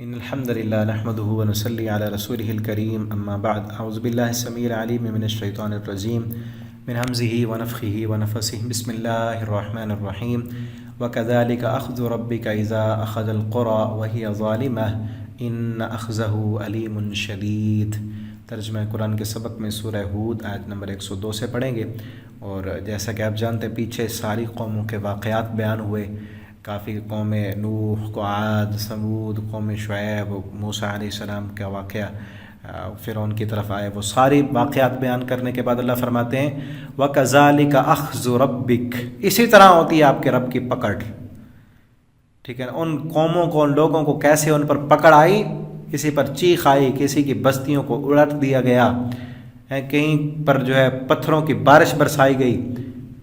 إن الحمد لله نحمده ونصلي على رسوله الكريم أما بعد أعوذ بالله السميع العليم من الشيطان الرجيم من همزه ونفخه ونفسه بسم الله الرحمن الرحيم وكذلك أخذ ربك إذا أخذ القرى وهي ظالمة إن أخذه أليم شديد۔ ترجمہ قرآن کے سبق میں سورہ ہود آیت نمبر 102 سے پڑھیں گے۔ اور جیسا کہ آپ جانتے ہیں پیچھے ساری قوموں کے واقعات بیان ہوئے، کافی قوم نوح کو، عاد، ثمود، قوم شعیب، موسیٰ علیہ السلام کا واقعہ فرعون کی طرف آئے، وہ ساری واقعات بیان کرنے کے بعد اللہ فرماتے ہیں وَكَذَلِكَ أَخْذُ رَبِّكَ، اسی طرح ہوتی ہے آپ کے رب کی پکڑ۔ ٹھیک ہے، ان قوموں کو، ان لوگوں کو کیسے ان پر پکڑ آئی، کسی پر چیخ آئی، کسی کی بستیوں کو الٹ دیا گیا، کہیں پر جو ہے پتھروں کی بارش برسائی گئی،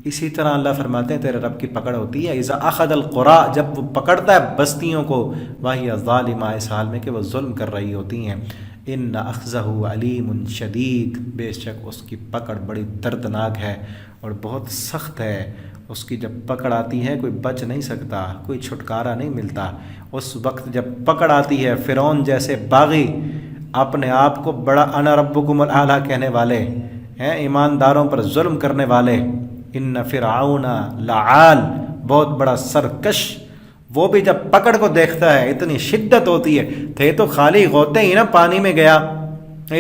اسی طرح اللہ فرماتے ہیں تیرے رب کی پکڑ ہوتی ہے اذا اخذ القرى، جب وہ پکڑتا ہے بستیوں کو، وہی ظالمہ، اس حال میں کہ وہ ظلم کر رہی ہوتی ہیں۔ ان اخذہ علیم شدید، بے شک اس کی پکڑ بڑی دردناک ہے اور بہت سخت ہے۔ اس کی جب پکڑ آتی ہے کوئی بچ نہیں سکتا، کوئی چھٹکارا نہیں ملتا۔ اس وقت جب پکڑ آتی ہے، فرعون جیسے باغی، اپنے آپ کو بڑا انا ربکم الاعلی کہنے والے ہیں، ایمانداروں پر ظلم کرنے والے، ان فرعون لعال، بہت بڑا سرکش، وہ بھی جب پکڑ کو دیکھتا ہے اتنی شدت ہوتی ہے، تھے تو خالی غوطے ہی نا، پانی میں گیا،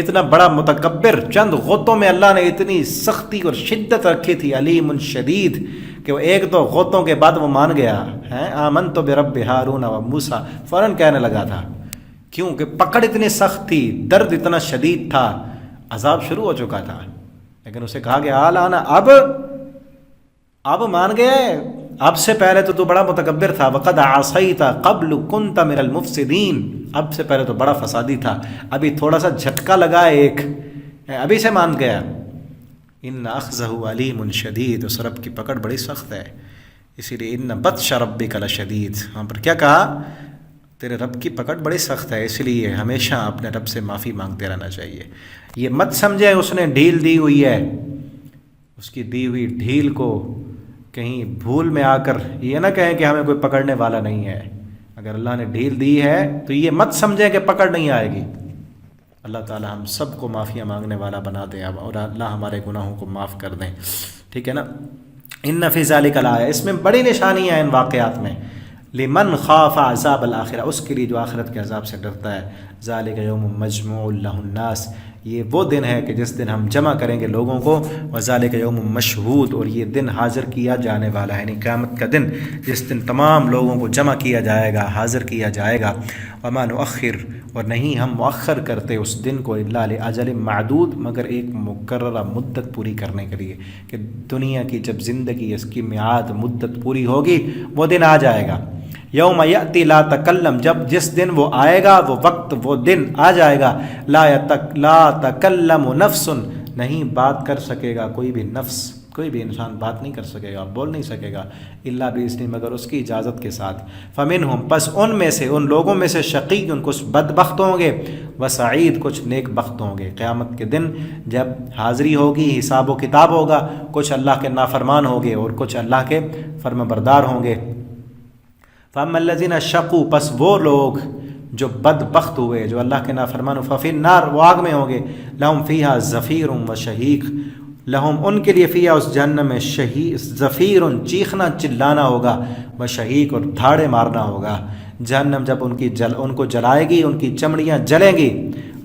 اتنا بڑا متکبر، چند غوطوں میں اللہ نے اتنی سختی اور شدت رکھی تھی، علیم شدید، کہ وہ ایک دو غوطوں کے بعد وہ مان گیا ہے، آمنت برب ہارون و موسیٰ، فوراً کہنے لگا تھا، کیوں کہ پکڑ اتنی سخت تھی، درد اتنا شدید تھا، عذاب شروع ہو چکا تھا، لیکن اسے کہا کہ آلانا، اب مان گیا ہے، اب سے پہلے تو بڑا متکبر تھا، وقد عصیت قبل کنت من المفسدین، اب سے پہلے تو بڑا فسادی تھا، ابھی تھوڑا سا جھٹکا لگا ایک، ابھی سے مان گیا۔ ان اخذہ علیم شدید، اس رب کی پکڑ بڑی سخت ہے، اسی لیے ان بطش ربک لشدید، وہاں پر کیا کہا، تیرے رب کی پکڑ بڑی سخت ہے، اس لیے ہمیشہ اپنے رب سے معافی مانگتے رہنا چاہیے۔ یہ مت سمجھے اس نے ڈھیل دی ہوئی ہے، اس کی دی ہوئی ڈھیل کو کہیں بھول میں آ کر یہ نہ کہیں کہ ہمیں کوئی پکڑنے والا نہیں ہے۔ اگر اللہ نے ڈھیل دی ہے تو یہ مت سمجھیں کہ پکڑ نہیں آئے گی۔ اللہ تعالی ہم سب کو معافیاں مانگنے والا بنا دیں اور اللہ ہمارے گناہوں کو معاف کر دیں، ٹھیک ہے نا۔ ان فی ذلک الآیہ، اس میں بڑی نشانیاں ہیں ان واقعات میں، لمن خاف عذاب الآخرہ، اس کے لیے جو آخرت کے عذاب سے ڈرتا ہے۔ ذالک یوم مجموع لہ الناس، یہ وہ دن ہے کہ جس دن ہم جمع کریں گے لوگوں کو، وذالک یوم مشہود، اور یہ دن حاضر کیا جانے والا ہے، یعنی قیامت کا دن، جس دن تمام لوگوں کو جمع کیا جائے گا، حاضر کیا جائے گا۔ وما نؤخر، اور نہیں ہم مؤخر کرتے اس دن کو، الا لاجل معدود، مگر ایک مقررہ مدت پوری کرنے کے لیے، کہ دنیا کی جب زندگی اس کی میعاد مدت پوری ہوگی وہ دن آ جائے گا۔ یوم یأتی لا تکلم، جس دن وہ آئے گا، وہ وقت، وہ دن آ جائے گا، لا تکلم نفس، نہیں بات کر سکے گا کوئی بھی نفس، کوئی بھی انسان بات نہیں کر سکے گا، بول نہیں سکے گا، الا باذن، مگر اس کی اجازت کے ساتھ۔ فمنہم، پس ان میں سے، ان لوگوں میں سے، شقی، کچھ بدبخت ہوں گے، وسعید، کچھ نیک بخت ہوں گے۔ قیامت کے دن جب حاضری ہوگی، حساب و کتاب ہوگا، کچھ اللہ کے نافرمان ہوں گے اور کچھ اللہ کے فرمانبردار ہوں گے۔ فَأَمَّا الَّذِينَ شَقُوا، پس وہ لوگ جو بدبخت ہوئے، جو اللہ کے نافرمان، فَفِي النَّارِ، وہ آگ میں ہوں گے، لَهُمْ فِيهَا زَفِيرٌ وَشَهِيقٌ، لَهُمْ، ان کے لیے، فِيهَا، اس جہنم میں، زفیر، چیخنا چلانا ہوگا، وشہیق، اور دھاڑے مارنا ہوگا۔ جہنم جب ان کو جلائے گی، ان کی چمڑیاں جلیں گی،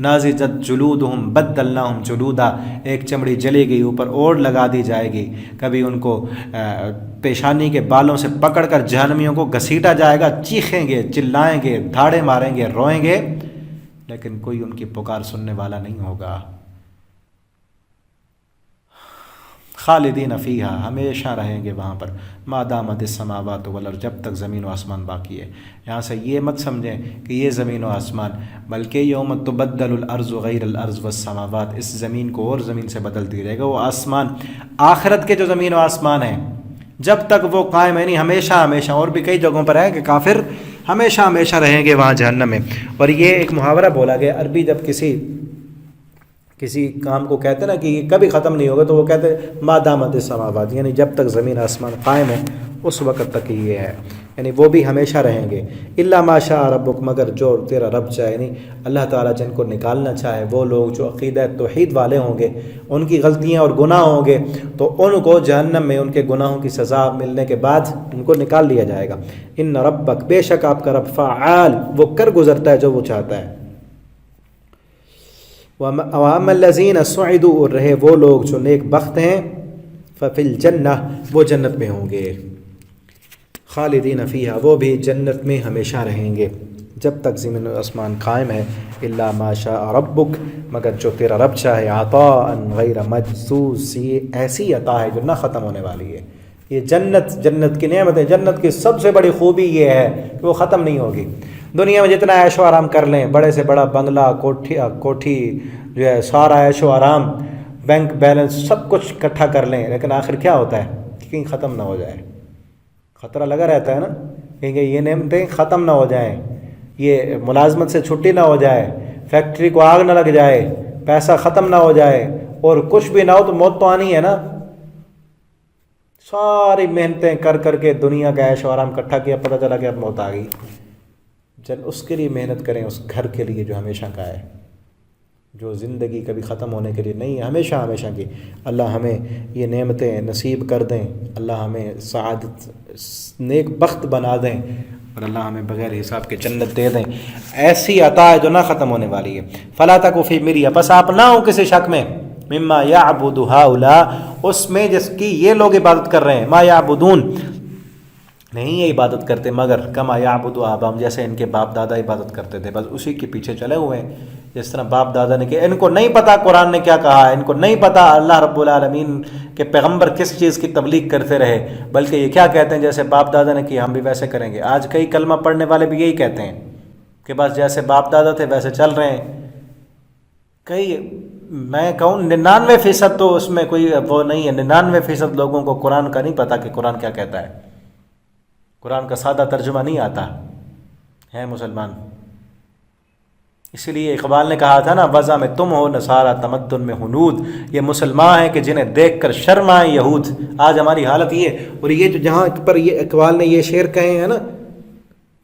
نازجت جلودہم بدلناہم جلودا، ایک چمڑی جلے گی اوپر اور لگا دی جائے گی، کبھی ان کو پیشانی کے بالوں سے پکڑ کر جہنمیوں کو گھسیٹا جائے گا، چیخیں گے، چلائیں گے، دھاڑے ماریں گے، روئیں گے، لیکن کوئی ان کی پکار سننے والا نہیں ہوگا۔ خالدین فیہا، ہمیشہ رہیں گے وہاں پر، ما دامت السماوات والارض، جب تک زمین و آسمان باقی ہے۔ یہاں سے یہ مت سمجھیں کہ یہ زمین و آسمان، بلکہ یوم تبدل الارض غیر الارض والسماوات، اس زمین کو اور زمین سے بدل دی جائے گا۔ وہ آسمان، آخرت کے جو زمین و آسمان ہیں، جب تک وہ قائم ہے، نہیں ہمیشہ ہمیشہ، اور بھی کئی جگہوں پر ہے کہ کافر ہمیشہ ہمیشہ رہیں گے وہاں جہنم میں۔ اور یہ ایک محاورہ بولا گیا، عربی جب کسی کسی کام کو کہتے ہیں نا کہ یہ کبھی ختم نہیں ہوگا، تو وہ کہتے ہیں ما دامت السماوات، یعنی جب تک زمین آسمان قائم ہے اس وقت تک یہ ہے، یعنی وہ بھی ہمیشہ رہیں گے۔ الا ما شاء ربک، مگر جو تیرا رب چاہے، یعنی اللہ تعالیٰ جن کو نکالنا چاہے، وہ لوگ جو عقیدہ توحید والے ہوں گے، ان کی غلطیاں اور گناہ ہوں گے تو ان کو جہنم میں ان کے گناہوں کی سزا ملنے کے بعد ان کو نکال لیا جائے گا۔ ان ربک، بے شک آپ کا رب، فعال، وہ کر گزرتا ہے جو وہ چاہتا ہے۔ وَأَمَّا الَّذِينَ سُعِدُوا، اور رہے وہ لوگ جو نیک بخت ہیں، فَفِي الْجَنَّةِ، وہ جنت میں ہوں گے، خالدین فیہا، وہ بھی جنت میں ہمیشہ رہیں گے جب تک زمین و آسمان قائم ہے۔ الا ما شاء ربک، مگر جو تیرا رب چاہے، عطاء غیر مجزوز، یہ ایسی عطا ہے جو نہ ختم ہونے والی ہے۔ یہ جنت کی نعمت ہے۔ جنت کی سب سے بڑی خوبی یہ ہے کہ وہ ختم نہیں ہوگی۔ دنیا میں جتنا عیش و آرام کر لیں، بڑے سے بڑا بنگلہ، کوٹھی جو ہے، سارا عیش و آرام، بینک بیلنس، سب کچھ اکٹھا کر لیں، لیکن آخر کیا ہوتا ہے کہ کہیں ختم نہ ہو جائے۔ خطرہ لگا رہتا ہے نا، کہیں یہ نعمتیں ختم نہ ہو جائیں، یہ ملازمت سے چھٹی نہ ہو جائے، فیکٹری کو آگ نہ لگ جائے، پیسہ ختم نہ ہو جائے، اور کچھ بھی نہ ہو تو موت تو آنی ہے نا۔ ساری محنتیں کر کر کے دنیا کا عیش و آرام اکٹھا کیا، پتہ چلا کہ اب موت آ گئی۔ اس کے لیے محنت کریں، اس گھر کے لیے جو ہمیشہ کا ہے، جو زندگی کبھی ختم ہونے کے لیے نہیں ہے، ہمیشہ ہمیشہ کی۔ اللہ ہمیں یہ نعمتیں نصیب کر دیں، اللہ ہمیں سعادت، نیک بخت بنا دیں، اور اللہ ہمیں بغیر حساب کے جنت دے دیں۔ ایسی عطا ہے جو نہ ختم ہونے والی ہے۔ فلا تک فی مریہ، بس آپ نہ ہوں کسی شک میں، مما یعبد ہؤلاء، اس میں جس کی یہ لوگ عبادت کر رہے ہیں، ما یعبدون، نہیں یہ عبادت کرتے مگر کما یعبد آباءہم، جیسے ان کے باپ دادا عبادت کرتے تھے، بس اسی کے پیچھے چلے ہوئے ہیں، جس طرح باپ دادا نے کہ ان کو نہیں پتہ قرآن نے کیا کہا ہے، ان کو نہیں پتہ اللہ رب العالمین کے پیغمبر کس چیز کی تبلیغ کرتے رہے، بلکہ یہ کیا کہتے ہیں، جیسے باپ دادا نے کیا ہم بھی ویسے کریں گے۔ آج کئی کلمہ پڑھنے والے بھی یہی کہتے ہیں کہ بس جیسے باپ دادا تھے ویسے چل رہے ہیں۔ کئی، میں کہوں 99% تو اس میں کوئی وہ نہیں ہے، 99% لوگوں کو قرآن کا نہیں پتہ کہ قرآن کیا کہتا ہے، قرآن کا سادہ ترجمہ نہیں آتا ہے مسلمان۔ اسی لیے اقبال نے کہا تھا نا، وضع میں تم ہو نصارہ تمدن میں ہنود، یہ مسلمان ہیں کہ جنہیں دیکھ کر شرم آئے یہود۔ آج ہماری حالت یہ ہے، اور یہ جو جہاں پر یہ اقبال نے یہ شعر کہے ہیں نا،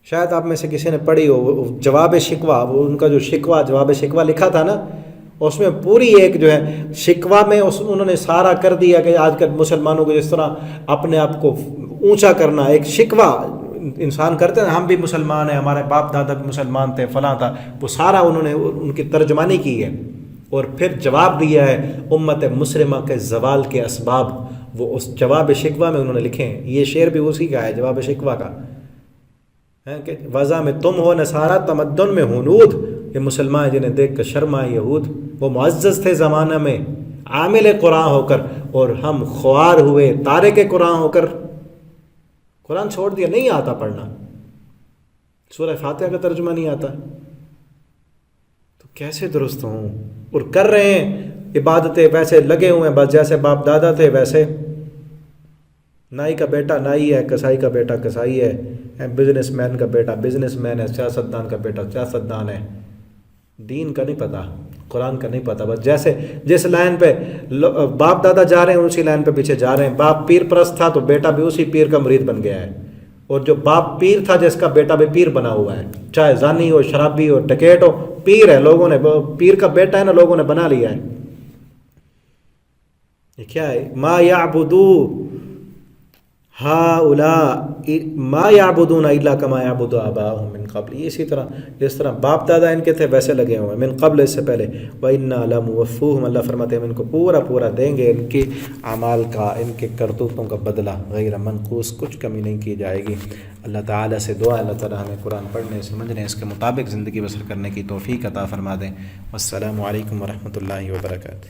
شاید آپ میں سے کسی نے پڑھی ہو، جواب شکوہ، وہ ان کا جو شکوہ، جواب شکوہ لکھا تھا نا، اس میں پوری ایک جو ہے شکوہ میں انہوں نے سارا کر دیا کہ آج کل مسلمانوں کو جس طرح اپنے آپ کو اونچا کرنا، ایک شکوہ انسان کرتے ہیں، ہم بھی مسلمان ہیں، ہمارے باپ دادا بھی مسلمان تھے، فلاں تھا، وہ سارا انہوں نے ان کی ترجمانی کی ہے، اور پھر جواب دیا ہے امت مسلمہ کے زوال کے اسباب، وہ اس جواب شکوہ میں انہوں نے لکھے ہیں۔ یہ شعر بھی اسی کا ہے، جواب شکوہ کا ہے کہ وضع میں تم ہو نصارہ تمدن میں ہنود، یہ مسلمان جنہیں دیکھ کر شرم آئے یہود۔ وہ معزز تھے زمانہ میں عامل قرآن ہو کر، اور ہم خوار ہوئے تارک قرآن ہو کر۔ قرآن چھوڑ دیا، نہیں آتا پڑھنا، سورہ فاتحہ کا ترجمہ نہیں آتا، تو کیسے درست ہوں؟ اور کر رہے ہیں عبادتیں، ویسے لگے ہوئے ہیں بس جیسے باپ دادا تھے ویسے۔ نائی کا بیٹا نائی ہے، کسائی کا بیٹا کسائی ہے، بزنس مین کا بیٹا بزنس مین ہے، سیاستدان کا بیٹا سیاستدان ہے۔ دین کا نہیں پتہ، قرآن کا نہیں پتہ، بس جیسے جس لائن پہ باپ دادا جا رہے ہیں اسی لائن پہ پیچھے جا رہے ہیں۔ باپ پیر پرست تھا تو بیٹا بھی اسی پیر کا مرید بن گیا ہے، اور جو باپ پیر تھا جس کا بیٹا بھی پیر بنا ہوا ہے، چاہے زانی ہو، شرابی ہو، ڈکیٹ ہو، پیر ہے، لوگوں نے پیر کا بیٹا ہے نا، لوگوں نے بنا لیا ہے۔ یہ کیا ہے؟ ما یعبدو ہؤلاء ما یعبدون الا کما یعبد آباؤہم من قبل، یہ اسی طرح جس طرح باپ دادا ان کے تھے ویسے لگے ہوئے من قبل، اس سے پہلے۔ وَإِنَّا لَمُوَفُّوهُمْ، اللہ فرماتے ہیں ہم ان کو پورا دیں گے ان کے اعمال کا، ان کے کرتوتوں کا بدلہ، غیر منقوص، کچھ کمی نہیں کی جائے گی۔ اللہ تعالیٰ سے دعا، اللہ تعالیٰ ہمیں قرآن پڑھنے، سمجھنے، اس کے مطابق زندگی بسر کرنے کی توفیق عطا فرما دیں۔ والسلام علیکم ورحمۃ اللہ وبرکاتہ۔